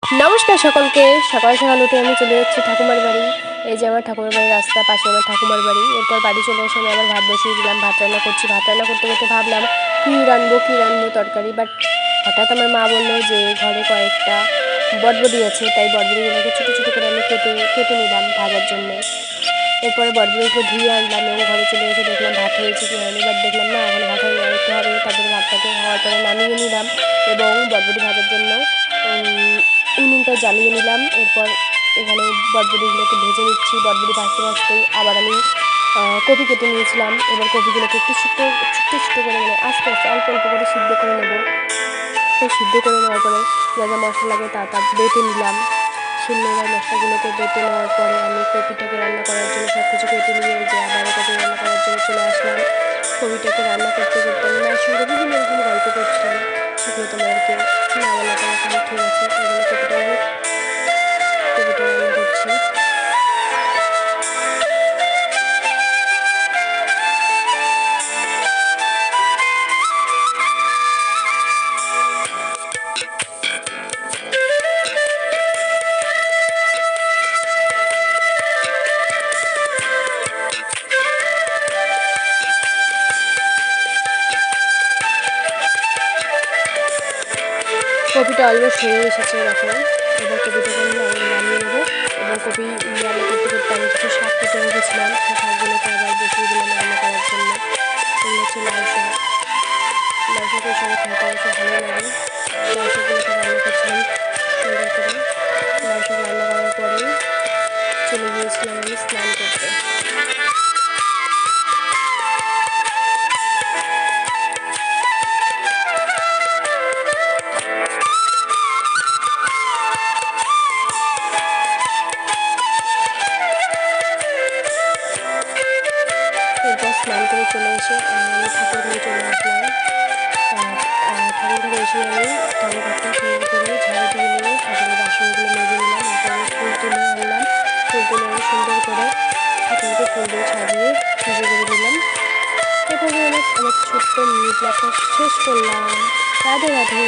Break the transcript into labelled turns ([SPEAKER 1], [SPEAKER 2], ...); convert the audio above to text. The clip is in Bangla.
[SPEAKER 1] নমস্কার সকলকে। সকাল সকাল উঠে আমি চলে যাচ্ছি ঠাকুমার বাড়ি। এই যে আমার ঠাকুমার বাড়ির রাস্তা, পাশে আমার ঠাকুমার বাড়ি। এরপর বাড়ি চলে এসে আমি আবার ভাত বসিয়ে দিলাম। ভাত রান্না করছি। ভাত রান্না করতে করতে ভাবলাম কী রাঁধবো তরকারি। বাট হঠাৎ আমার মা বললো যে ঘরে কয়েকটা বটবটি আছে, তাই বটবটিগুলোকে ছোটো ছোটো করে আমি কেটে নিলাম ভাজার জন্যে। এরপরে বটবটিগুলো ধুয়ে আনলাম এবং ঘরে চলে এসে দেখলাম ভাত হয়েছে কি হয়নি। বাট দেখলাম না, এখন ভাত হয়ে আরেকটু হবে। তারপরে ভাতটাকে হওয়ার পরে নামিয়ে নিলাম এবং বটবটি ভাজার জন্য উনুনটা জ্বালিয়ে নিলাম। এরপর এখানে বটবটিগুলোকে ভেজে নিচ্ছি। বটবটি ভাজতে ভাজতেই আবার আমি কপি কেটে নিয়েছিলাম। এবার কপিগুলোকে একটু ছোট্ট ছোট্ট করে, মানে আস্তে আস্তে অল্প অল্প করে সিদ্ধ করে নেব। তো সিদ্ধ করে নেওয়ার পরে যা যা মশলা লাগে তা বেটে নিলাম। শিলনোড়ায় মশলাগুলোকে বেটে নেওয়ার পরে আমি কপিটাকে রান্না করার জন্য সব কিছু কেটে নিয়ে যে আবার কপি রান্না করার জন্য চলে আসলাম। কপিটাকে রান্না করতে করতে আমি মায়ের সঙ্গে বিভিন্ন রকম গল্প করছিলাম। সেগুলো তোমাদেরকে না বলাটা এখন ঠিক আছে, এগুলো কপিটা রান্না করছি। কপিটা অলমোস্ট হয়ে এসেছে এরকম। এবার কপিটাকে আমি নামিয়ে নেবো এবং কপি রান্না করতে করতে আমি কিছু শাক কেটে রেখেছিলাম, সেই শাকগুলোকে আবার বসিয়ে দিলাম রান্না করার জন্য। এগুলো হচ্ছে লাল শাক। লাল শাকের সঙ্গে খেতে অবশ্য ভালো লাগে। লাল শাকগুলোকে রান্না করছিলাম সুন্দর করে। লাল শাক রান্না করার পরেই চলে গিয়েছিলাম আমি স্নান করতে। এরপর স্নান করে চলে এসে আমি ঠাকুর ঘরে চলে আসলাম। ঠাকুর ঘরে এসে আমি ঠাকুর ঘরটা সুন্দর করে ঝাড়ু দিয়ে নিয়ে ঠাকুরের বাসনগুলো মেজে নিলাম। এরপরে ফুল তুলে আনলাম। ফুল তুলে আমি সুন্দর করে ঠাকুরকে ফুল দিয়ে সাজিয়ে পুজো করে দিলাম। এভাবে আমার ছোট্ট মিনি ব্লগটা শেষ করলাম। রাধে রাধে।